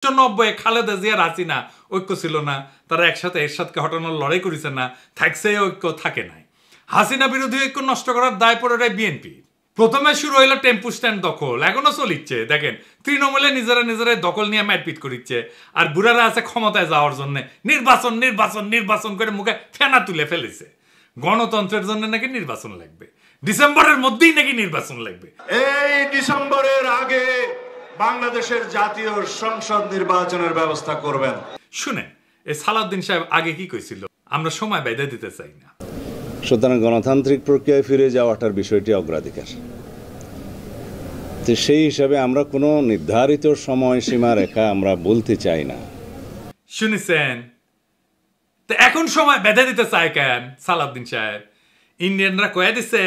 90 খালেদা জিয়ার হাসিনা ঐক্য ছিল না, তারা একসাথে এরশাদকে হটানোর লড়াই করেছে না, থাকছে ঐক্য থাকে নাই। হাসিনা বিরোধী ঐক্য নষ্ট করার দায় পড়ে বিএনপি। প্রথমে শুরু হইলো টেম্পু স্ট্যান্ড দখল, এখনো চলিচ্ছে। দেখেন তৃণমূলে নিজেরা দখল নিয়ে মারপিট করিচ্ছে, আর বুড়ারা আছে ক্ষমতায় যাওয়ার জন্য নির্বাচন নির্বাচন নির্বাচন করে মুখে ফেনা তুলে ফেলেছে। গণতন্ত্রের জন্য নাকি নির্বাচন লাগবে, ডিসেম্বরের মধ্যেই নাকি নির্বাচন লাগবে। এই ডিসেম্বরের আগে বাংলাদেশের জাতীয় সংসদ নির্বাচনের ব্যবস্থা করবেন। শুনেন এই সালাউদ্দিন সাহেব আগে কি কইছিল, আমরা সময় বেঁধে দিতে চাই না। সুতরাং গণতান্ত্রিক প্রক্রিয়ায় ফিরে যাওয়াটার বিষয়টি অগ্রাধিকার। তো সেই হিসাবে আমরা কোনো নির্ধারিত সময়সীমা রেখা আমরা বলতে চাই না। শুনেছেন, তো এখন সময় বেঁধে দিতে চায় কেন সালাউদ্দিন সাহেব? ইন্ডিয়ানরা কয়ে দিছে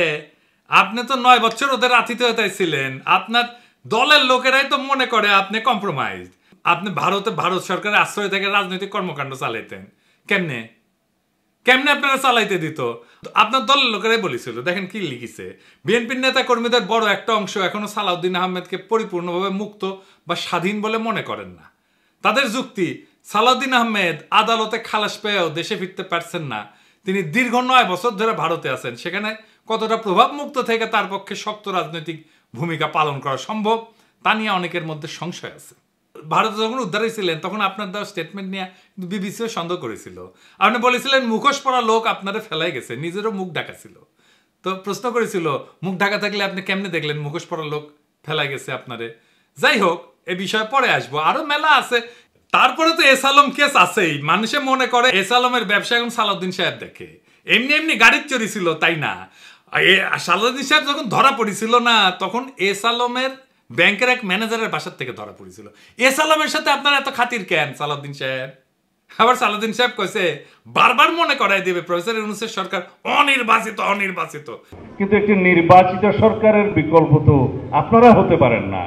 আপনি তো 9 বছর ওদের আতিথেয়তায় ছিলেন, আপনার দলের লোকেরাই তো মনে করে আপনি কম্প্রোমাইজ। আপনি ভারত সরকারের আশ্রয় থেকে রাজনৈতিক কর্মকাণ্ড চালাইতেন, কেমনে কেমনে আপনারা চালাইতে দিত? আপনার দলের লোকেরাই বলেছিল। দেখেন কি লিখিছে, বিএনপির নেতা কর্মীদের বড় একটা অংশ এখনো সালাউদ্দিন আহমেদকে পরিপূর্ণভাবে মুক্ত বা স্বাধীন বলে মনে করেন না। তাদের যুক্তি, সালাউদ্দিন আহমেদ আদালতে খালাস পেয়েও দেশে ফিরতে পারছেন না। তিনি দীর্ঘ 9 বছর ধরে ভারতে আছেন, সেখানে কতটা প্রভাব মুক্ত থেকে তার পক্ষে শক্ত রাজনৈতিক ভূমিকা পালন করা সম্ভব তা নিয়ে অনেকের মধ্যে সংশয় আছে। ভারতে যখন উদ্ধার হয়েছিলেন তখন আপনার দেওয়া স্টেটমেন্ট নিয়ে বিবিসিও সন্দেহ করেছিল। আপনি বলেছিলেন মুখোশ পরা লোক আপনারে ফেলাই গেছে, নিজেরও মুখ ঢাকা ছিল। তো প্রশ্ন করেছিল মুখ ঢাকা থাকলে আপনি কেমনে দেখলেন মুখোশ পরা লোক ফেলাই গেছে আপনারে? যাই হোক, এ বিষয়ে পরে আসবো, আরো মেলা আছে। তারপরে তো এস আলম কেস আছেই। মানুষে মনে করে এস আলমের ব্যবসা এখন সালাউদ্দিন সাহেব দেখে। এমনি এমনি গাড়ির চুরি ছিল তাই না। সালাউদ্দিন সাহেব যখন ধরা পড়েছিল না, তখন এস আলমের ব্যাংকের এক ম্যানেজারের বাসার থেকে ধরা পড়েছিল। এস আলমের সাথে আপনার এত খাতির কেন সালাউদ্দিন সাহেব? আবার সালাউদ্দিন সাহেব কইছে বারবার মনে করাই দেবে প্রফেসর ইউনূসের সরকার অনির্বাচিত অনির্বাচিত। কিন্তু একটি নির্বাচিত সরকারের বিকল্প তো আপনারা হতে পারেন না,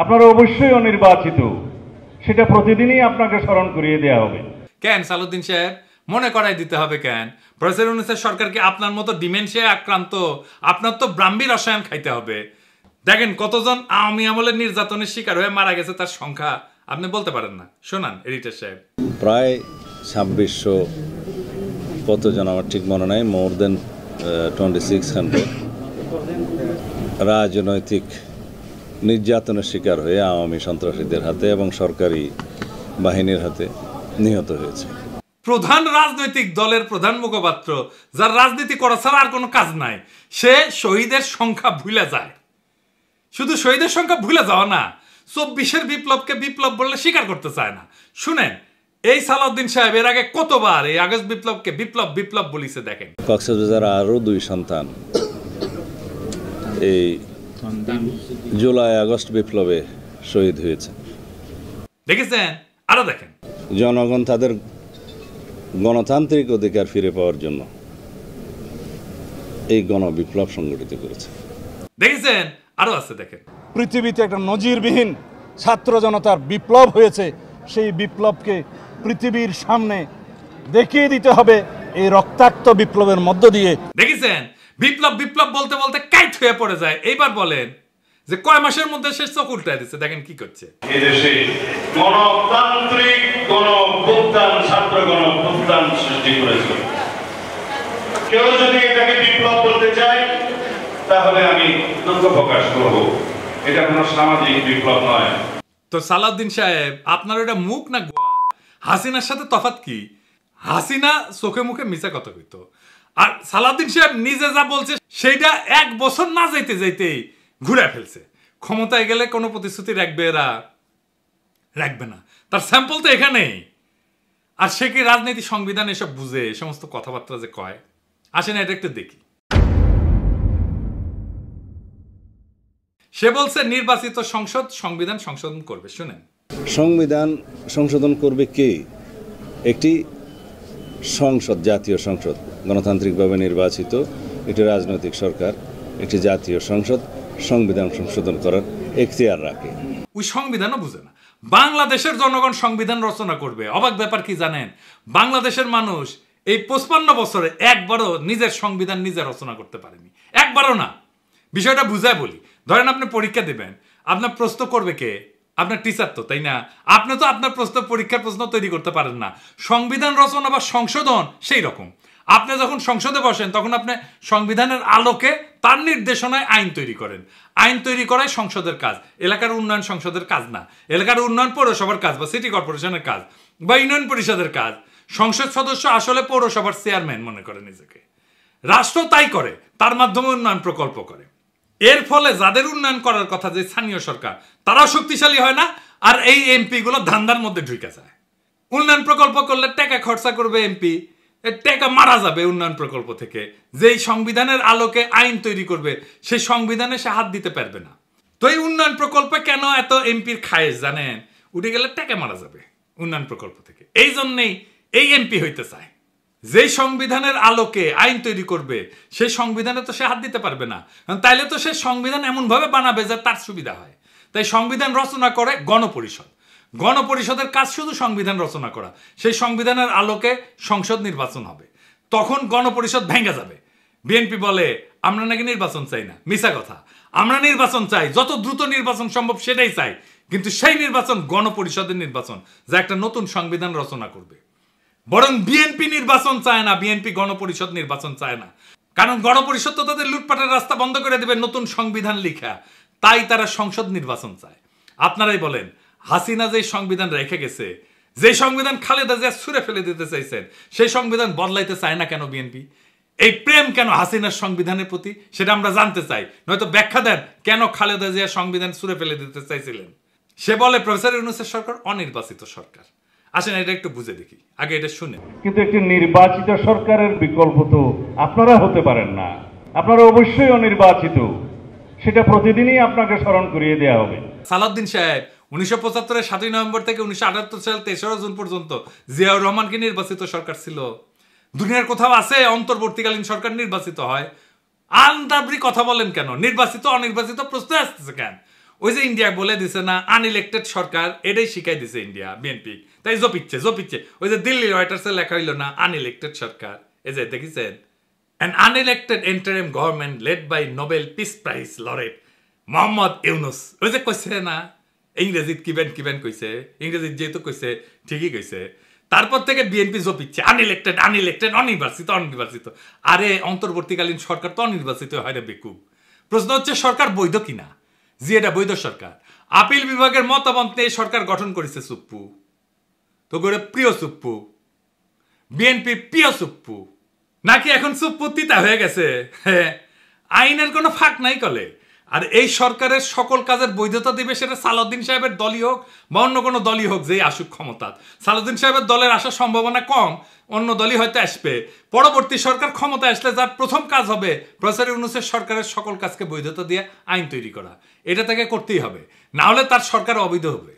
আপনারা অবশ্যই অনির্বাচিত। সেটা প্রতিদিনই আপনাকে স্মরণ করিয়ে দেওয়া হবে। কেন সালাউদ্দিন সাহেব মনে করাই দিতে হবে কেন? প্রফেসর ইউনূসের সরকারকে আপনার মতো ডিমেনশিয়ায় আক্রান্ত, আপনার তো ব্রাহ্মী রসায়ন খাইতে হবে। দেখেন কতজন আওয়ামী আমলের নির্যাতনের শিকার হয়ে মারা গেছে তার সংখ্যা আপনি বলতে পারেন না। শোনান এডিটর সাহেব। প্রায় 2600 কতজন আমার ঠিক মনে নাই, মোর দেন 2600 রাজনৈতিক নির্যাতনের শিকার হয়ে আওয়ামী সন্ত্রাসীদের হাতে এবং সরকারি বাহিনীর হাতে নিহত হয়েছে। প্রধান রাজনৈতিক দলের প্রধান মুখপাত্র, যার রাজনীতি করা ছাড়া আর কোনো কাজ নাই, সে শহীদের সংখ্যা ভুলে যায়। শুধু শহীদের সংখ্যা ভুলে যাওয়া না, 24-এর বিপ্লবকে বিপ্লব বললে স্বীকার করতে চায় না। শুনেন এই সালাউদ্দিন সাহেব এর আগে কতবার এই আগস্ট বিপ্লবকে বিপ্লব বিপ্লব বলিছে। দেখেন কক্সবাজার আরও 2 সন্তান এই জুলাই আগস্ট বিপ্লবে শহীদ হয়েছে, দেখেছেন? আরো দেখেন, জনগণ তাদের গণতান্ত্রিক অধিকার ফিরে পাওয়ার জন্য এই গণবিপ্লব সংগঠিত করেছে। দেখেছেন? আরো আছে দেখেন। পৃথিবীতে একটা নজিরবিহীন ছাত্র জনতার বিপ্লব হয়েছে, সেই বিপ্লবকে পৃথিবীর সামনে দেখিয়ে দিতে হবে এই রক্তাক্ত বিপ্লবের মধ্য দিয়ে। দেখেছেন? বিপ্লব বিপ্লব বলতে বলতে কাইট হয়ে পড়ে যায়। এইবার বলেন যে কয় মাসের মধ্যে শেষ চোখ উল্টায় দিচ্ছে। দেখেন কি করছে। এদেশে গণতান্ত্রিক গণঅভ্যুত্থান, ছাত্র গণঅভ্যুত্থান সৃষ্টি করেছে। কেউ যদি এটাকে বিপ্লব বলতে চায় তাহলে আমি দুঃখ প্রকাশ করব, এটা কোনো সামাজিক বিপ্লব নয়। তো সালাউদ্দিন সাহেব আপনার ওটা মুখ না গোয়া? হাসিনার সাথে তফাৎ কি? হাসিনা চোখে মুখে মিছা কথা কইতো, আর সালাউদ্দিন সাহেব নিজে যা বলছে সেইটা 1 বছর না যাইতে যাইতেই ঘুরে ফেলছে। ক্ষমতায় গেলে কোনো প্রতিশ্রুতি রাখবে এরা? রাখবে না। তার স্যাম্পল তো এখানেই। আর সে কি রাজনীতি সংবিধান এসব বুঝে? এই সমস্ত কথাবার্তা যে কয়, আসেন এটা একটু দেখি। সে বলছে নির্বাচিত সংসদ সংবিধান সংশোধন করবে। শুনেন, সংবিধান সংশোধন করবে কে? একটি সংসদ, জাতীয় সংসদ, গণতান্ত্রিকভাবে নির্বাচিত একটি রাজনৈতিক সরকার, একটি জাতীয় সংসদ সংবিধান সংশোধন করার এখতিয়ার রাখে। ওই সংবিধানও বুঝে না। বাংলাদেশের জনগণ সংবিধান রচনা করবে। অবাক ব্যাপার কি জানেন? বাংলাদেশের মানুষ এই 55 বছরে একবারও নিজের সংবিধান নিজে রচনা করতে পারেনি, একবারও না। বিষয়টা বুঝায় বলি। ধরেন আপনি পরীক্ষা দেবেন, আপনার প্রশ্ন করবে কে? আপনার টিচার তো, তাই না? আপনি তো আপনার প্রশ্ন, পরীক্ষার প্রশ্ন তৈরি করতে পারেন না। সংবিধান রচনা বা সংশোধন সেই রকম। আপনি যখন সংসদে বসেন তখন আপনি সংবিধানের আলোকে তার নির্দেশনায় আইন তৈরি করেন। আইন তৈরি করাই সংসদের কাজ, এলাকার উন্নয়ন সংসদের কাজ না। এলাকার উন্নয়ন পৌরসভার কাজ বা সিটি কর্পোরেশনের কাজ বা ইউনিয়ন পরিষদের কাজ। সংসদ সদস্য আসলে পৌরসভার চেয়ারম্যান মনে করে নিজেকে। রাষ্ট্র তাই করে, তার মাধ্যমে উন্নয়ন প্রকল্প করে। এর ফলে যাদের উন্নয়ন করার কথা, যে স্থানীয় সরকার, তারাও শক্তিশালী হয় না, আর এই এমপি গুলো ধান্দার মধ্যে ঢুকে যায়। উন্নয়ন প্রকল্প করলে টাকা খরচা করবে এমপি, টাকা মারা যাবে উন্নয়ন প্রকল্প থেকে। যেই সংবিধানের আলোকে আইন তৈরি করবে সেই সংবিধানে সে হাত দিতে পারবে না। তো এই উন্নয়ন প্রকল্পে কেন এত এমপির খায়েশ জানেন? উঠে গেলে টাকা মারা যাবে উন্নয়ন প্রকল্প থেকে। এই জন্যেই এই এমপি হইতে চায়। যেই সংবিধানের আলোকে আইন তৈরি করবে সেই সংবিধানে তো সে হাত দিতে পারবে না। তাইলে তো সে সংবিধান এমনভাবে বানাবে যে তার সুবিধা হয়। তাই সংবিধান রচনা করে গণপরিষদ। গণপরিষদের কাজ শুধু সংবিধান রচনা করা। সেই সংবিধানের আলোকে সংসদ নির্বাচন হবে। তখন গণপরিষদ ভেঙে যাবে। বিএনপি বলে আমরা নাকি নির্বাচন চাই না, মিছা কথা। আমরা নির্বাচন চাই, যত দ্রুত নির্বাচন সম্ভব সেটাই চাই, কিন্তু সেই নির্বাচন গণপরিষদের নির্বাচন, যা একটা নতুন সংবিধান রচনা করবে। বরং বিএনপি নির্বাচন চায় না, বিএনপি গণপরিষদ নির্বাচন চায় না। কারণ গণপরিষদ তো তাদের লুটপাটের রাস্তা বন্ধ করে দেবে নতুন সংবিধান লিখা। তাই তারা সংসদ নির্বাচন চায়। আপনারাই বলেন, হাসিনা যে সংবিধান রেখে গেছে, যে সংবিধান খালেদা জিয়া ছুঁড়ে ফেলে দিতে চাইছেন, সেই সংবিধান বদলাইতে চায় না কেন বিএনপি? এই প্রেম কেন হাসিনার সংবিধানের প্রতি, সেটা আমরা জানতে চাই। নয়তো ব্যাখ্যা দেন কেন খালেদা জিয়া সংবিধান ছুঁড়ে ফেলে দিতে চাইছিলেন। সে বলে প্রফেসর ইউনূসের সরকার অনির্বাচিত সরকার। আসেন এটা একটু বুঝে দেখি, আগে এটা শুনে। কিন্তু একটি নির্বাচিত সরকারের বিকল্প তো আপনারা হতে পারেন না। আপনারা অবশ্যই অনির্বাচিত, সেটা প্রতিদিনই আপনাকে স্মরণ করিয়ে দেওয়া হবে। সালাউদ্দিন সাহেব 1975-এর 7 নভেম্বর থেকে 1978 সাল 3রা জুন পর্যন্ত জিয়াউর রহমানকে নির্বাচিত সরকার ছিল। দুনিয়ার কোথাও আছে অন্তর্বর্তীকালীন সরকার নির্বাচিত হয়? আন্দাবরি কথা বলেন কেন? নির্বাচিত অনির্বাচিত প্রশ্ন আসতেছে কেন? ওই যে ইন্ডিয়া বলে দিছে না আনইলেক্টেড সরকার, এটাই শিখাই দিছে ইন্ডিয়া বিএনপি। তাই জপিচ্ছে। ওই যে দিল্লি রয়টার্সে লেখা হইল না আনইলেক্টেড সরকার, এই যে দেখেছেন, an unelected interim government led by Nobel Peace Prize laureate Mohammad Yunus. ওই যে কইছে না ইংরেজিত কিবেন কইছে, ইংরেজিত যেহেতু কইছে ঠিকই কইছে। তারপর থেকে বিএনপি জপিচ্ছে আনইলেক্টেড অনির্বাচিত। আরে অন্তর্বর্তীকালীন সরকার তো অনির্বাচিত হয় রে বেকুব। প্রশ্ন হচ্ছে সরকার বৈধ কিনা। জি, এটা বৈধ সরকার। আপিল বিভাগের মতামত নিয়ে সরকার গঠন করেছে সুপ্পু। তো করে প্রিয় সুপ্পু, বিএনপি প্রিয় সুপ্পু নাকি এখন সুপ্পু তিতা হয়ে গেছে? আইনের কোনো ফাঁক নাই কলে। আর এই সরকারের সকল কাজের বৈধতা দিবে সেটা সালাউদ্দিন সাহেবের দলই হোক বা অন্য কোনো দলই হোক, যেই আসুক ক্ষমতা। সালাউদ্দিন সাহেবের দলের আসার সম্ভাবনা কম, অন্য দলই হয়তো আসবে। পরবর্তী সরকার ক্ষমতা আসলে যার প্রথম কাজ হবে প্রফেসর ইউনূসের সরকারের সকল কাজকে বৈধতা দিয়ে আইন তৈরি করা। এটা তাকে করতেই হবে, না হলে তার সরকার অবৈধ হবে।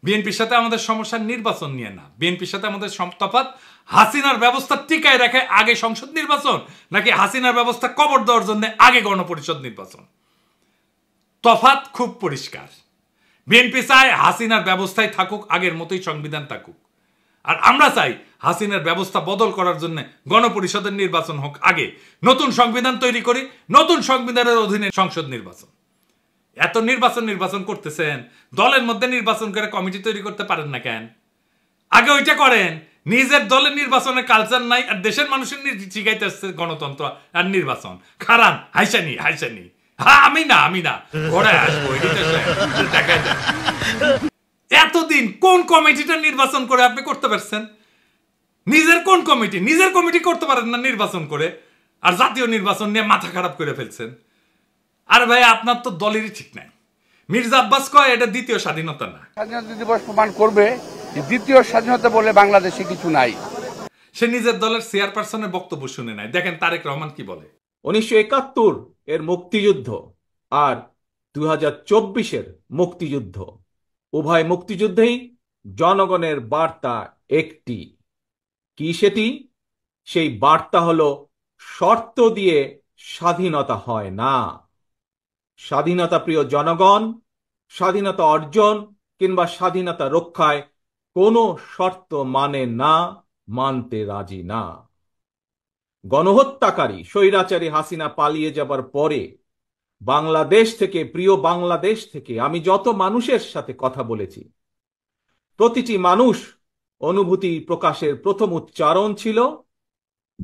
বিএনপির সাথে আমাদের সমস্যা নির্বাচন নিয়ে না, বিএনপির সাথে আমাদের তফাৎ হাসিনার ব্যবস্থা টিকায় রাখে আগে সংসদ নির্বাচন, নাকি হাসিনার ব্যবস্থা কবর দেওয়ার জন্য আগে গণপরিষদ নির্বাচন। তফাৎ খুব পরিষ্কার। বিএনপি চায় হাসিনার ব্যবস্থায় থাকুক, আগের মতোই সংবিধান থাকুক। আর আমরা চাই হাসিনার ব্যবস্থা বদল করার জন্য গণপরিষদের নির্বাচন হোক আগে, নতুন সংবিধান তৈরি করি, নতুন সংবিধানের অধীনে সংসদ নির্বাচন। এত নির্বাচন করতেছেন, দলের মধ্যে নির্বাচন করে কমিটি তৈরি করতে পারেন না কেন? আগে ওইটা করেন। নিজের দলের নির্বাচনের কালচার নাই, আর দেশের মানুষের শিখাইতে আসছে গণতন্ত্র আর নির্বাচন। খারান হাইসানি হ্যাঁ আমি না ঘোড়ায় আসবো, দেখা যায়। এতদিন কোন কমিটিটা নির্বাচন করে আপনি করতে পারছেন? নিজের কোন কমিটি? নিজের কমিটি করতে পারেন না নির্বাচন করে, আর জাতীয় নির্বাচন নিয়ে মাথা খারাপ করে ফেলছেন। আর ভাই আপনার তো দলেরই ঠিক নাই। মির্জা আব্বাস কয় এটা দ্বিতীয় স্বাধীনতা না। স্বাধীনতা দিবস প্রমাণ করবে দ্বিতীয় স্বাধীনতা বলে বাংলাদেশে কিছু নাই। সে নিজের দলের চেয়ারপারসনের বক্তব্য শুনে নাই। দেখেন তারেক রহমান কি বলে। 1971 এর মুক্তিযুদ্ধ আর 2024-এর মুক্তিযুদ্ধ, উভয় মুক্তিযুদ্ধেই জনগণের বার্তা একটি। কি সেটি? সেই বার্তা হলো শর্ত দিয়ে স্বাধীনতা হয় না। স্বাধীনতা প্রিয় জনগণ স্বাধীনতা অর্জন কিংবা স্বাধীনতা রক্ষায় কোনো শর্ত মানে না, মানতে রাজি না। গণহত্যাকারী স্বৈরাচারী হাসিনা পালিয়ে যাবার পরে বাংলাদেশ থেকে, প্রিয় বাংলাদেশ থেকে আমি যত মানুষের সাথে কথা বলেছি, প্রতিটি মানুষ অনুভূতি প্রকাশের প্রথম উচ্চারণ ছিল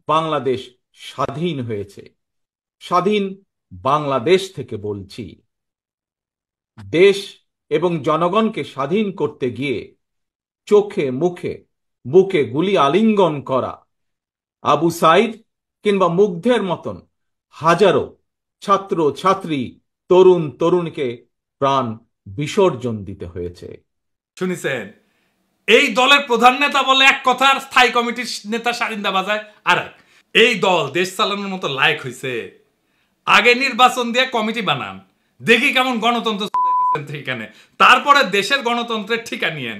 বাংলাদেশ স্বাধীন হয়েছে। স্বাধীন বাংলাদেশ থেকে বলছি। দেশ এবং জনগণকে স্বাধীন করতে গিয়ে চোখে মুখে বুকে গুলি আলিঙ্গন করা আবু সাইদ কিংবা মুগ্ধের মতন হাজারো ছাত্র ছাত্রী, তরুণ তরুণীকে প্রাণ বিসর্জন দিতে হয়েছে। শুনেছেন, এই দলের প্রধান নেতা বলে এক কথা, আর স্থায়ী কমিটির নেতা সারিন্দা বাজায় আর এক। এই দল দেশ চালানোর মতো লায়ক হয়েছে? আগে নির্বাচন দিয়ে কমিটি বানান, দেখি কেমন গণতন্ত্র এখানে, তারপরে দেশের গণতন্ত্রের ঠিকা নিয়েন।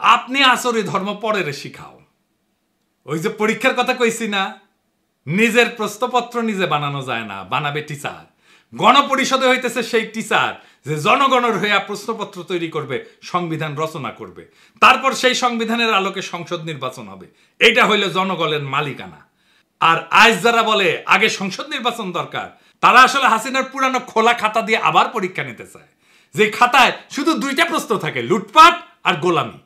আপনি আসরি ধর্ম পরের শিখাও। ওই যে পরীক্ষার কথা কইছি না, নিজের প্রশ্নপত্র নিজে বানানো যায় না, বানাবে টিচার। গণপরিষদে হইতেছে সেই টিচার যে জনগণের হইয়া প্রশ্নপত্র তৈরি করবে, সংবিধান রচনা করবে, তারপর সেই সংবিধানের আলোকে সংসদ নির্বাচন হবে। এটা হইল জনগণের মালিকানা। আর আজ যারা বলে আগে সংসদ নির্বাচন দরকার, তারা আসলে হাসিনার পুরানো খোলা খাতা দিয়ে আবার পরীক্ষা নিতে চায়, যে খাতায় শুধু দুইটা প্রশ্ন থাকে, লুটপাট আর গোলামি।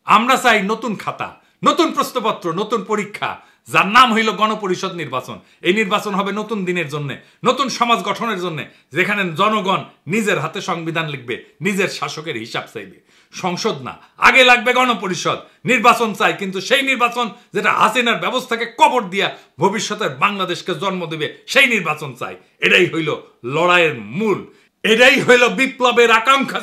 আমরা চাই নতুন খাতা, নতুন প্রশ্নপত্র, নতুন পরীক্ষা, যার নাম হইল গণপরিষদ নির্বাচন। এই নির্বাচন হবে নতুন দিনের জন্য, নতুন সমাজ গঠনের জন্য, যেখানে জনগণ নিজের হাতে সংবিধান লিখবে, নিজের শাসকের হিসাব চাইবে। সংসদ না, আগে লাগবে গণপরিষদ। নির্বাচন চাই, কিন্তু সেই নির্বাচন যেটা হাসিনার ব্যবস্থাকে কবর দিয়া ভবিষ্যতের বাংলাদেশকে জন্ম দেবে, সেই নির্বাচন চাই। এটাই হইল লড়াইয়ের মূল, এটাই হইল বিপ্লবের আকাঙ্ক্ষা।